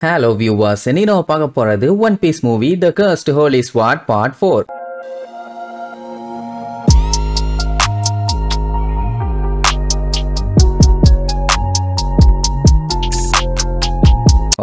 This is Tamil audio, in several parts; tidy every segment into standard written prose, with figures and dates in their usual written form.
Hello viewers, இன்னைக்கு நம்ம பார்க்க போறது One Piece movie The Cursed Holy Sword Part 4.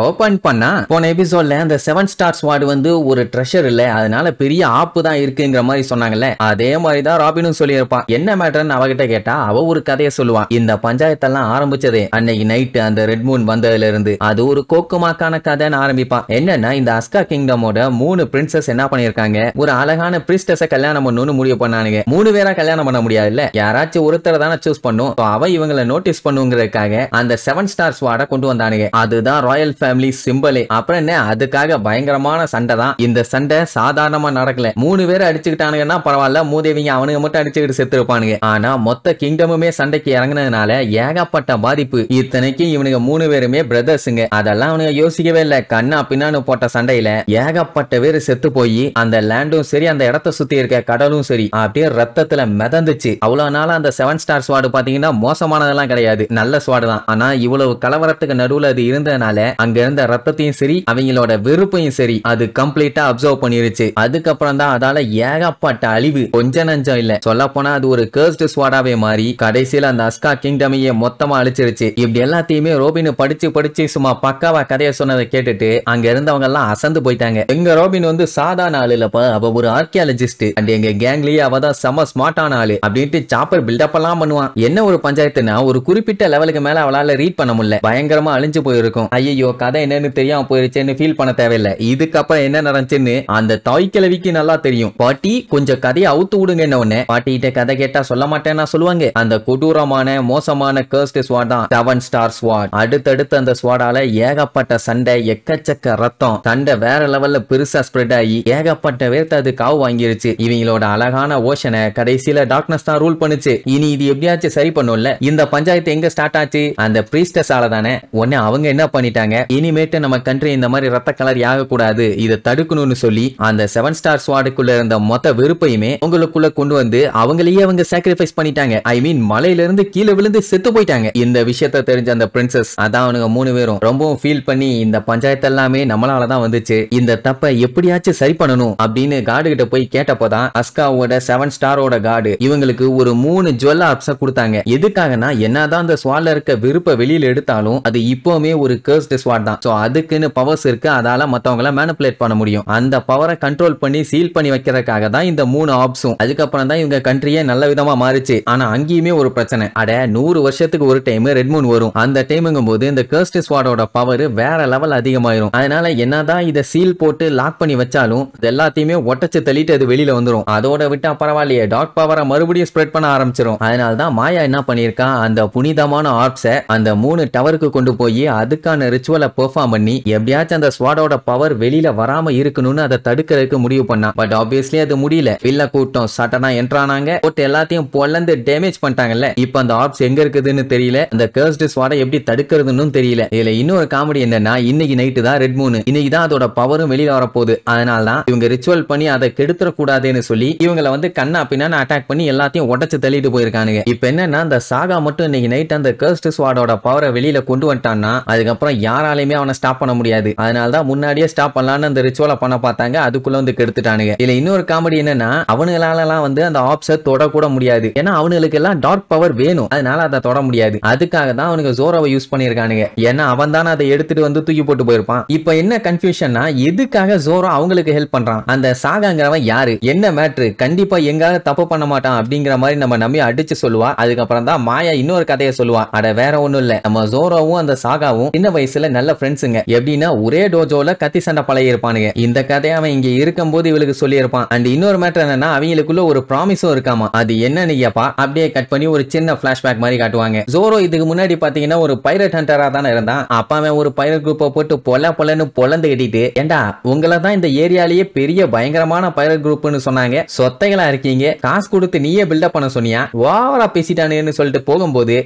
Open பண்ணா போன எபிசோட்ல அந்த 7 ஸ்டார் ஸ்வாட் வந்து ஒரு ட்ரெஷர் இல்ல, அதனால பெரிய ஆப்பு தான் இருக்குங்கிற மாதிரி சொன்னாங்கல்ல. அதே மாதிரி தான் ராபினும் சொல்லியிருப்பான். என்ன மேட்டர்னு அவகிட்ட கேட்டா அவ ஒரு கதையை சொல்லுவான். இந்த பஞ்சாயத்தெல்லாம் ஆரம்பிச்சதே அன்னைக்கு நைட்டு அந்த ரெட் மூன் வந்ததுல இருந்து. அது ஒரு கோக்குமாக்கான கதைன்னு ஆரம்பிப்பான். என்னன்னா இந்த அஸ்கா கிங்டமோட 3 பிரின்சஸ் என்ன பண்ணிருக்காங்க, ஒரு அழகான பிரிஸ்டஸ கல்யாணம் பண்ணணும்னு முடிவு பண்ணானுங்க. 3 பேரா கல்யாணம் பண்ண முடியாது இல்ல, யாராச்சும் ஒருத்தரை தானே சூஸ் பண்ணும். அவ இவங்களை நோட்டீஸ் பண்ணுங்கிறதுக்காக அந்த 7 ஸ்டார் ஸ்வாட கொண்டு வந்தானுங்க. அதுதான் ராயல் ஃபேமிலி சிம்பலே. அப்புறம் என்ன, அதுக்காக பயங்கரமான சண்டை தான். இந்த சண்டை சாதாரணமா நடக்கல. 3 பேர் அடிச்சுக்கிட்டானுங்கன்னா பரவாயில்ல, மூதேவிங்க அவனுங்க மட்டும் அடிச்சுக்கிட்டு செத்து இருப்பானுங்க. ஆனா மொத்த கிங்டமுமே சண்டைக்கு இறங்குனதுனால ஏகப்பட்ட பாதிப்பு. இத்தனைக்கும் இவனுங்க 3 பேருமே பிரதர்ஸுங்க. அதெல்லாம் அவனுங்க யோசிக்கவே இல்ல. கண்ணா பின்னான்னு போட்ட சண்டையில ஏகப்பட்ட பேர் செத்து போய் அந்த லேண்டும் சரி, அந்த இடத்த சுத்தி இருக்க கடலும் சரி அப்படியே ரத்தத்துல மிதந்துச்சு. அவ்வளவு நாளா அந்த 7 ஸ்டார் ஸ்வாடு பாத்தீங்கன்னா மோசமானதெல்லாம் கிடையாது, நல்ல ஸ்வாடு தான். ஆனா இவ்வளவு கலவரத்துக்கு நடுவுல அது இருந்ததுனால அங்க இருந்த ரத்தத்தையும் சரி அவங்களோட வெறுப்பையும் சரி அது கம்ப்ளீட்டா அப்சர்வ் பண்ணிருச்சு. அதுக்கப்புறம் தான் அதால ஏகப்பட்ட அழிவு, கொஞ்ச நஞ்சம் இல்ல. சொல்ல போனா அது ஒரு கர்ஸ்டு ஸ்வாடாவே மாறி கடைசியில அந்த அஸ்கா கிங்டமையே மொத்தமா அழிச்சிருச்சு. இப்படி எல்லாத்தையுமே ரோபின் படிச்சு சும்மா பக்காவா கதையை சொன்னதை கேட்டுட்டு அங்க இருந்தவங்க எல்லாம் அசந்து போயிட்டாங்க. எங்க ரோபின் வந்து சாதாரண ஆளு இல்லப்பா, அவ ஒரு ஆர்கியாலஜிஸ்ட். அண்ட் எங்க கேங்லயே அவ தான் செம ஸ்மார்ட்டான ஆளு அப்படின்ட்டு சாப்பர் பில்டப் எல்லாம் பண்ணுவான். என்ன ஒரு பஞ்சாயத்துனா ஒரு குறிப்பிட்ட லெவலுக்கு மேல அவளால ரீட் பண்ண முடியல, பயங்கரமா அழிஞ்சு போயிருக்கும். ஐயோ கதை என்னன்னு தெரியாம போயிருச்சேன்னு ஃபீல் பண்ண தேவையில்லை. இதுக்கப்புறம் என்ன நடந்துச்சுன்னு அந்த தாய் கிழவிக்கு நல்லா தெரியும். பாட்டி கொஞ்சம் கதையை அவுத்து விடுங்க. என்ன ஒண்ணு பாட்டிகிட்ட கதை கேட்டா சொல்ல மாட்டேன்னா சொல்லுவாங்க. அந்த கொடூரமான மோசமான கர்ஸ்ட் ஸ்வாட் தான் 7 ஸ்டார் ஸ்வாட். அடுத்தடுத்து அந்த ஸ்வாடால ஏகப்பட்ட சண்டை, எக்கச்சக்க ரத்தம், சண்டை வேற லெவல்ல பெருசா ஸ்ப்ரெட் ஆகி ஏகப்பட்ட பேர்த்து அது காவு வாங்கிருச்சு. இவங்களோட அழகான ஓஷனை கடைசியில டார்க்னஸ் தான் ரூல் பண்ணுச்சு. இனி இது எப்படியாச்சும் சரி பண்ணும்ல. இந்த பஞ்சாயத்து எங்க ஸ்டார்ட் ஆச்சு, அந்த பிரீஸ்டஸ் ஆல தானே. உடனே அவங்க என்ன பண்ணிட்டாங்க, இனிமேட்டு நம்ம கண்ட்ரி இந்த மாதிரி ரத்த கலர் ஆக கூடாது, இதை தடுக்கணும்னு சொல்லி அந்த 7 ஸ்டார் ஸ்வாடுக்குள்ள இருந்த மொத்த வெறுப்பையுமே உங்களுக்குள்ள கொண்டு வந்து அவங்களையே அவங்க சாக்ரிஃபைஸ் பண்ணிட்டாங்க. ஐ மீன் மலையில இருந்து கீழே விழுந்து செத்து போயிட்டாங்க. இந்த விஷயத்தை தெரிஞ்ச அந்த பிரின்சஸ் அதான் அவனுங்க 3 பேரும் ரொம்பவும் ஃபீல் பண்ணி இந்த பஞ்சாயத்து எல்லாமே நம்மளாலதான் வந்துச்சு, இந்த தப்பை எப்படியாச்சும் சரி பண்ணணும் அப்படின்னு காடு கிட்ட போய் கேட்டப்போதான் அஸ்காவோட 7 ஸ்டாரோட காடு இவங்களுக்கு ஒரு 3 ஜுவல் ஆப்ஸ கொடுத்தாங்க. எதுக்காகனா என்னதான் அந்த ஸ்வாட்ல இருக்க வெறுப்பை வெளியில எடுத்தாலும் அது இப்பவுமே ஒரு கர்ஸ்ட் ஸ்வாட் தான். சோ அதுக்குன்னு பவர்ஸ் இருக்கு, அதால மத்தவங்கள மேனிபுலேட் பண்ண முடியும். அந்த பவரை கண்ட்ரோல் பண்ணி சீல் பண்ணி வைக்கிறதுக்காக தான் இந்த 3 ஆப்ஸும். அதுக்கப்புறம் தான் இவங்க கண்ட்ரியே நல்ல விதமா மாறிச்சு. ஆனா அங்கேயுமே ஒரு பிரச்சனை. அட 100 வருஷத்துக்கு ஒரு டைம் ரெட் மூன் வரும். அந்த டைமுங்கும் போது இந்த கர்ஸ்ட் ஸ்வாடோட பவர் வேற லெவல் அதிகமாயிரும். அதனால என்னதான் இதை சீல் போட்டு லாக் பண்ணி வச்சாலும் எல்லாத்தையுமே ஒட்டச்சு தள்ளிட்டு அது வெளியில வந்துரும். அதோட விட்டா பரவாயில்லையே, டார்க் பவரை மறுபடியும் ஸ்ப்ரெட் பண்ண ஆரம்பிச்சிரும். அதனால தான் மாயா என்ன பண்ணிருக்கா, அந்த புனிதமான ஆப்ஸை அந்த 3 டவருக்கு கொண்டு போய் அதுக்கான ரிச்சுவலை பெர்ஃபார்ம் பண்ணி எப்படியாச்சும் அந்த ஸ்வாடோட பவர் வெளியில வராம இருக்கணும்னு அதை தடுக்கிறதுக்கு முடிவு பண்ணா. பட் ஆப்வியஸ்லி அது முடியல. வில்ல கூட்டம் சட்டனா என்ட்ரானாங்க, போட்டு எல்லாத்தையும் பொல்லந்து டேமேஜ் பண்ணிட்டாங்கல்ல. இப்ப அந்த ஆப்ஸ் எங்க இருக்குதுன்னு தெரியல, அந்த கர்ஸ்ட் ஸ்வாடை எப்படி தடுக்கிறதுன்னு தெரியல. இதுல இன்னொரு காமெடி என்னன்னா, இன்னைக்கு நைட்டு தான் ரெட் மூன், இன்னைக்கு தான் அதோட பவரும் வெளியில வரப்போகுது. அதனால தான் இவங்க ரிச்சுவல் பண்ணி அதை கெடுத்துற கூடாதுன்னு சொல்லி இவங்களை வந்து கண்ணா பின்னான்னு அட்டாக் பண்ணி எல்லாத்தையும் உடச்சு தள்ளிட்டு போயிருக்கானுங்க. இப்ப என்னன்னா அந்த சாகா மட்டும் இன்னைக்கு நைட் அந்த கர்ஸ்ட் ஸ்வாடோட பவரை வெளியில கொண்டு வந்துட்டான்னா அதுக்கப்புறம் யாராலையுமே அவனை ஸ்டாப் பண்ண முடியாது. அதனால தான் முன்னாடியே ஸ்டாப் பண்ணலான்னு அந்த ரிச்சுவலை பண்ண பார்த்தாங்க, அதுக்குள்ள வந்து கெடுத்துட்டானுங்க. இதுல இன்னொரு காமெடி என்னன்னா, அவனுங்களால வந்து அந்த ஆப்ஸை தொட கூட முடியாது. ஏன்னா அவனுங்களுக்கு எல்லாம் டார்க் பவர் வேணும், அதனால அதை தொட முடியாது. அதுக்காக தான் அவனுக்கு ஜோரோவை யூஸ் பண்ணிருக்கானுங்க. ஏன்னா அவன் தானே அதை எடுத்துட்டு வந்து தூக்கி போட்டு போயிருப்பான். இப்ப என்ன கன்ஃபியூஷன்னா, எதுக்காக ஜோரோ அவங்களுக்கு ஹெல்ப் பண்றான், அந்த சாகாங்கிறவன் யாரு, என்ன மேட்ரு, கண்டிப்பா எங்காவது தப்பு பண்ண மாட்டான் அப்படிங்கிற மாதிரி நம்ம நம்பி அடிச்சு சொல்லுவா. அதுக்கப்புறம் தான் மாயா இன்னொரு கதையை சொல்லுவா. அட வேற ஒண்ணும் இல்ல, நம்ம ஜோரோவும் அந்த சாகாவும் சின்ன வயசுல நல்ல ஃப்ரெண்ட்ஸுங்க. எப்படின்னா ஒரே டோஜோல கத்தி சண்டை பழகி இருப்பானுங்க. இந்த கதையை அவன் இங்க இருக்கும் போது இவளுக்கு சொல்லி இருப்பான். அண்ட் இன்னொரு மேட்டர் என்னன்னா, அவங்களுக்குள்ள ஒரு ப்ராமிஸும் இருக்காமா. அது என்னன்னு கேப்பா. அப்படியே கட் பண்ணி ஒரு சின்ன பிளாஷ்பேக் மாதிரி காட்டுவாங்க. ஜோரோ இதுக்கு முன்னாடி பாத்தீங்கன்னா ஒரு பைரட் ஹண்டரா தானே இருந்தான். அப்பாவே ஒரு பைரட் குரூப்பை போட்டு பொலன்னு பொலந்து கட்டிட்டு, ஏண்டா உங்களை தான் இந்த ஏரியாலேயே பெரிய பயங்கரமான பைரட் குரூப்னு சொன்னாங்க, சொத்தைகளா இருக்கீங்க, காசு கொடுத்து நீயே பில்டப் பண்ண சொன்னியா, ஓவரா பேசிட்டானேன்னு சொல்லிட்டு போகும்போது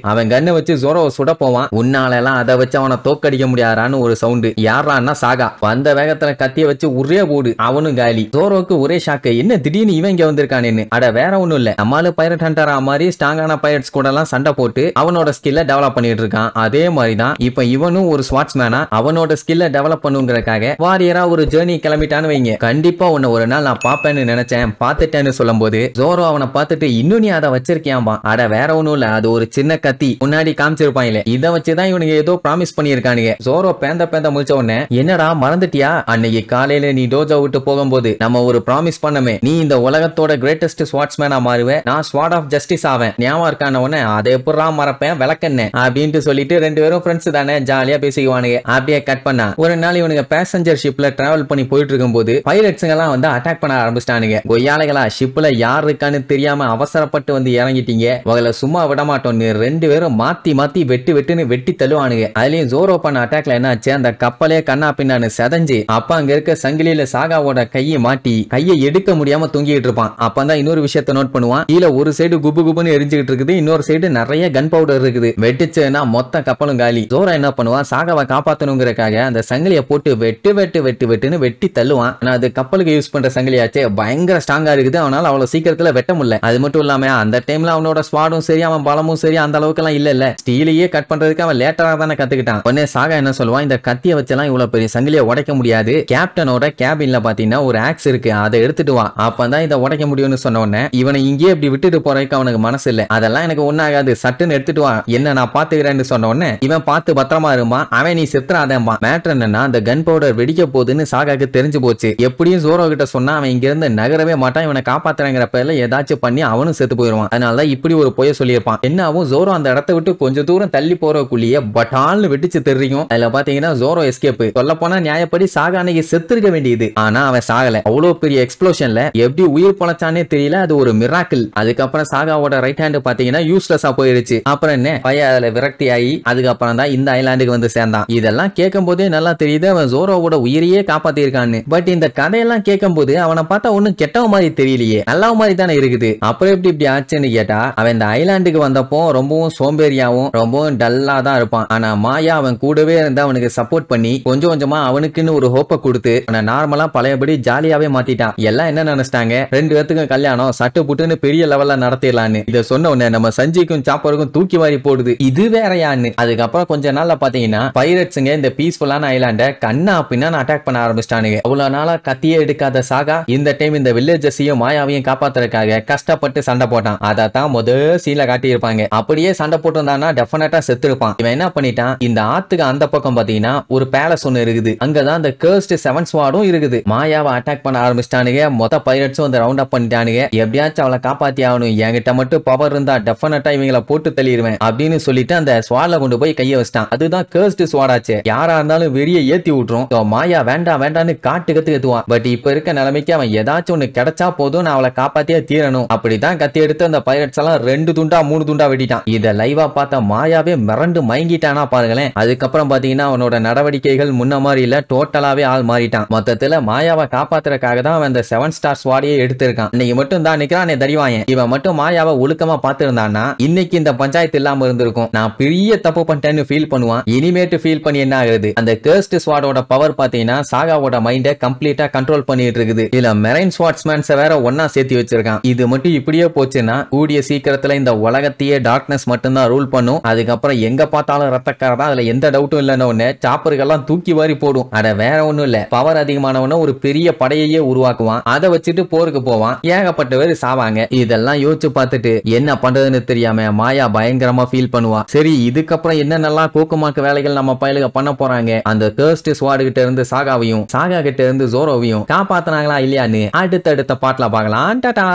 அவன் கண்ணை வச்சு ஜோரோவை சுட போவான். உன்னால எல்லாம் அதை வச்சு அவனை தோக்கடிக்க முடியாது வந்துட்டாரான்னு ஒரு சவுண்ட். யாரான்னா சாகா. வந்த வேகத்துல கத்திய வச்சு ஒரே போடு, அவனும் காலி. ஜோரோக்கு ஒரே ஷாக்கு, என்ன திடீர்னு இவன் இங்க வந்திருக்கானேன்னு. அட வேற ஒண்ணும் இல்ல, நம்மால பைரட் ஹண்டரா மாதிரி ஸ்ட்ராங்கான பைரட்ஸ் கூட எல்லாம் சண்டை போட்டு அவனோட ஸ்கில்ல டெவலப் பண்ணிட்டு இருக்கான். அதே மாதிரிதான் இப்ப இவனும் ஒரு ஸ்வாட்ஸ்மேனா அவனோட ஸ்கில்ல டெவலப் பண்ணுங்கிறதுக்காக வாரியரா ஒரு ஜேர்னி கிளம்பிட்டான்னு வைங்க. கண்டிப்பா உன்னை ஒரு நாள் நான் பாப்பேன்னு நினைச்சேன், பாத்துட்டேன்னு சொல்லும் போது ஜோரோ அவனை பார்த்துட்டு இன்னும் நீ அதை வச்சிருக்கியாம்பா. அட வேற ஒண்ணும் இல்ல, அது ஒரு சின்ன கத்தி முன்னாடி காமிச்சிருப்பாங்களே, இதை வச்சுதான் இவனுக்கு ஏதோ ப்ராமிஸ் பண்ணிருக்கானுங்க. ஜோரோ பேந்த முடிச்ச உடனே என்னடா மறந்துட்டியா, அன்னைக்கு காலையில நீ டோஜோ விட்டு போகும்போது நம்ம ஒரு ப்ராமிஸ் பண்ணமே, நீ இந்த உலகத்தோட கிரேட்டஸ்ட் ஸ்வாட்ஸ்மேனா மாறுவேன், நான் ஸ்வாட் ஆஃப் ஜஸ்டிஸ் ஆவேன், ஞாபகம் இருக்கான உடனே அதை எப்படா மறப்பேன் விளக்கண்ணே அப்படின்ட்டு சொல்லிட்டு ரெண்டு பேரும் ஃப்ரெண்ட்ஸ் தானே ஜாலியா பேசிக்குவானுங்க. அப்படியே கட் பண்ணா ஒரு நாள் இவனுக்கு பேசஞ்சர் ஷிப்ல டிராவல் பண்ணி போயிட்டு இருக்கும் போது பைரட்ஸுங்க எல்லாம் வந்து அட்டாக் பண்ண ஆரம்பிச்சிட்டானுங்க. கொய்யாலைகளா, ஷிப்ல யார் இருக்கான்னு தெரியாம அவசரப்பட்டு வந்து இறங்கிட்டீங்க, உங்களை சும்மா விட மாட்டோம்னு ரெண்டு பேரும் மாத்தி மாத்தி வெட்டுன்னு வெட்டி தள்ளுவானுங்க. அதுலயும் ஜோரோ பண்ண அட்டாக்ல என்ன ஆச்சு, அந்த கப்பலே கண்ணா பின்னான்னு செதஞ்சு அப்ப அங்க இருக்க சங்கிலியில சாகாவோட கையை மாட்டி கையை எடுக்க முடியாம தூங்கிட்டு இருப்பான். அப்பதான் இன்னொரு விஷயத்தை நோட் பண்ணுவான், கீழே ஒரு சைடு குபு குபுன்னு எரிஞ்சுக்கிட்டு இருக்குது, இன்னொரு சைடு நிறைய கன் பவுடர் இருக்குது. வெட்டுச்சுன்னா மொத்த கப்பலும் காலி. ஜோரோ என்ன பண்ணுவான், சாகாவை காப்பாத்தணுங்கிறக்காக அந்த சங்கிலியை போட்டு வெட்டுன்னு வெட்டி தள்ளுவான். ஆனா அது கப்பலுக்கு யூஸ் பண்ற சங்கிலியாச்சே பயங்கர ஸ்ட்ராங்கா இருக்குது, அவனால அவ்வளவு சீக்கிரத்துல வெட்ட முடியல. அது மட்டும் இல்லாம அந்த டைம்ல அவனோட ஸ்வாடும் சரி அவன் பலமும் சரி அந்த அளவுக்கு எல்லாம் இல்ல ஸ்டீலையே கட் பண்றதுக்கு அவன் லேட்டரா தானே கத்துக்கிட்டான். உடனே சாகா என்ன சொல்லுவான், இந்த கத்திய வச்செல்லாம் இவ்வளவு பெரிய சங்கிலியை உடைக்க முடியாது, கேப்டனோட கேபின்ல பாத்தீங்கன்னா ஒரு ஆக்ஸ் இருக்கு, அதை எடுத்துட்டு வா, அப்பதான் இதை உடைக்க முடியும்னு சொன்ன உடனே இவனை இங்கே இப்படி விட்டுட்டு போறதுக்கு அவனுக்கு மனசு இல்ல. அதெல்லாம் எனக்கு ஒண்ணாகாது, சட்டுன்னு எடுத்துட்டு வா, என்ன நான் பாத்துக்கிறேன்னு சொன்ன உடனே இவன் பார்த்து பத்திரமா இருமா, அவன் நீ செத்துறாதேம்பா. மேட்டர் என்னன்னா அந்த கன் பவுடர் வெடிக்க போகுதுன்னு சாகாக்கு தெரிஞ்சு போச்சு. எப்படியும் ஜோரோ கிட்ட சொன்னா அவன் இங்க இருந்து நகரவே மாட்டான், இவனை காப்பாத்துறங்கிற பேர்ல ஏதாச்சும் பண்ணி அவனும் செத்து போயிருவான். அதனாலதான் இப்படி ஒரு பொய்ய சொல்லியிருப்பான். என்னாவும் ஜோரோ அந்த இடத்தை விட்டு கொஞ்சம் தூரம் தள்ளி போறக்குள்ளேயே பட்டால்னு வெடிச்சு தெரியும். அதுல பாத்தீங்கன்னா ஜோரோ எஸ்கேப். சொல்ல போனா நியாயப்படி சாகா அன்னைக்கு செத்துருக்க வேண்டியது, ஆனா அவன் சாகல. அவ்வளவு பெரிய எக்ஸ்ப்ளோஷன்ல எப்படி உயிர் பொழைச்சானே தெரியல, அது ஒரு மிராக்கிள். அதுக்கப்புறம் சாகாவோட ரைட் ஹேண்ட் பாத்தீங்கன்னா யூஸ்லெஸ்ஸா போயிருச்சு. அப்புறம் என்ன பையன் அதுல விரக்தி ஆகி அதுக்கப்புறம் தான் இந்த ஐலாண்டுக்கு வந்து சேர்ந்தான். இதெல்லாம் கேட்கும் போதே நல்லா தெரியுது அவன் ஜோரோவோட உயிரையே காப்பாத்தி இருக்கான்னு. பட் இந்த கதையெல்லாம் கேட்கும் போது அவனை பார்த்தா ஒன்னும் கெட்டவ மாதிரி தெரியலையே, நல்ல மாதிரி தானே இருக்குது. அப்புறம் இப்படி ஆச்சுன்னு கேட்டா அவன் இந்த ஐலாண்டுக்கு வந்தப்போ ரொம்பவும் சோம்பேறியாவும் ரொம்பவும் டல்லா தான் இருப்பான். ஆனா மாயா அவன் கூடவே இருந்து அவனுக்கு சப்போர்ட் பண்ணி கொஞ்சம் கொஞ்சமா அவனுக்குன்னு ஒரு ஹோப்பை கொடுத்து அவனை நார்மலா பழையபடி ஜாலியாவே மாத்திட்டான். எல்லாம் என்ன நினைச்சிட்டாங்க, ரெண்டு பேத்துக்கும் கல்யாணம் சட்டு புட்டுன்னு பெரிய லெவல்ல நடத்திடலான்னு. இதை சொன்ன உடனே நம்ம சஞ்சிக்கும் சாப்பருக்கும் தூக்கி வாரி போடுது, இது வேறையான்னு. அதுக்கப்புறம் கொஞ்ச நாள்ல பாத்தீங்கன்னா பைரட்ஸுங்க இந்த பீஸ்ஃபுல்லான ஐலாண்ட கண்ணா பின்னான்னு அட்டாக் பண்ண ஆரம்பிச்சிட்டானுங்க. அவ்வளவு நாளா கத்தியே எடுக்காத சாகா இந்த டைம் இந்த வில்லேஜஸையும் மாயாவையும் காப்பாத்துறதுக்காக கஷ்டப்பட்டு சண்டை போட்டான். அதான் முதல் சீல காட்டி இருப்பாங்க. அப்படியே சண்டை போட்டிருந்தானா டெஃபினட்டா செத்துருப்பான். இவன் என்ன பண்ணிட்டான், இந்த ஆத்துக்கு அந்த பக்கம் பாத்தீங்கன்னா ஒரு பேலஸ் ஒன்னு இருக்குது, அங்கதான் அந்த கர்ஸ்ட் செவன் ஸ்வாடும் இருக்குது. மாயாவை அட்டாக் பண்ண ஆரம்பிச்சிட்டானுங்க. மொத்த பைரட்ஸும் வந்து ரவுண்ட் அப் பண்ணிட்டானுங்க. எப்படியாச்சும் அவளை காப்பாத்தி ஆகணும், என்கிட்ட மட்டும் பவர் இருந்தா டெஃபினட்டா இவங்களை போட்டு தள்ளிடுவேன் அப்படின்னு சொல்லிட்டு அந்த ஸ்வாட்ல கொண்டு போய் கைய வச்சிட்டான். அதுதான் கர்ஸ்ட் ஸ்வாடாச்சு, யாரா இருந்தாலும் வெறிய ஏத்தி விட்டுரும். மாயா வேண்டாம் வேண்டான்னு காட்டு கத்துவான். பட் இப்ப இருக்க நிலைமைக்கு அவன் ஏதாச்சும் ஒண்ணு கிடைச்சா போதும், நான் அவளை காப்பாத்தியே தீரணும். அப்படிதான் கத்தி எடுத்து அந்த பைரட்ஸ் எல்லாம் 2 துண்டா 3 துண்டா வெட்டிட்டான். இத லைவா பார்த்த மாயாவே மிரண்டு மயங்கிட்டானா பாருங்களேன். அதுக்கப்புறம் பாத்தீங்கன்னா அவனோட நடவடிக்கைகள் முன்ன மாதிரி இல்ல, டோட்டலாவே ஆள் மாறிட்டான். மொத்தத்துல மாயாவை காப்பாத்துறதுக்காக தான் அவன் அந்த 7 ஸ்டார் ஸ்வாடையே எடுத்திருக்கான். இன்னைக்கு மட்டும் தான் நிக்கிறானே தரிவாயன், இவன் மட்டும் மாயாவை ஒழுக்கமா பாத்துருந்தான்னா இன்னைக்கு இந்த பஞ்சாயத்து இல்லாம இருந்திருக்கும். நான் பெரிய தப்பு பண்ணிட்டேன்னு ஃபீல் பண்ணுவான். இனிமேட்டு ஃபீல் பண்ணி என்ன ஆகுது, அந்த கர்ஸ்ட் ஸ்வாடோட பவர் பாத்தீங்கன்னா சாகாவோட மைண்ட கம்ப்ளீட்டா கண்ட்ரோல் பண்ணிட்டு இருக்குது. இதுல மெரைன் ஸ்வாட்ஸ்மேன்ஸை வேற ஒன்னா சேர்த்து வச்சிருக்கான். இது மட்டும் இப்படியே போச்சுன்னா கூடிய சீக்கிரத்துல இந்த உலகத்தையே டார்க்னஸ் மட்டும்தான் ரூல் பண்ணும். அதுக்கப்புறம் எங்க பார்த்தாலும் ரத்தக்கார தான், அதுல எந்த டவுட்டும் இல்லைன்னு ஒண்ணு சாப்பர்கள்லாம் தூக்கி வாரி போடும். அட வேற ஒண்ணும் இல்ல, பவர் அதிகமானவன ஒரு பெரிய படையையே உருவாக்குவான், அதை வச்சுட்டு போருக்கு போவான், ஏகப்பட்ட பேர் சாவாங்க. இதெல்லாம் யோசிச்சு பார்த்துட்டு என்ன பண்றதுன்னு தெரியாம மாயா பயங்கரமா ஃபீல் பண்ணுவா. சரி இதுக்கப்புறம் என்னென்னலாம் கோக்குமாக்கு வேலைகள் நம்ம பயலுக பண்ண போறாங்க, அந்த கர்ஸ்ட் ஸ்வாட் கிட்ட இருந்து சாகாவையும் சாகா கிட்ட இருந்து ஜோரோவையும் காப்பாத்தினாங்களா இல்லையான்னு அடுத்த பாட்டுல பார்க்கலாம். டாடா.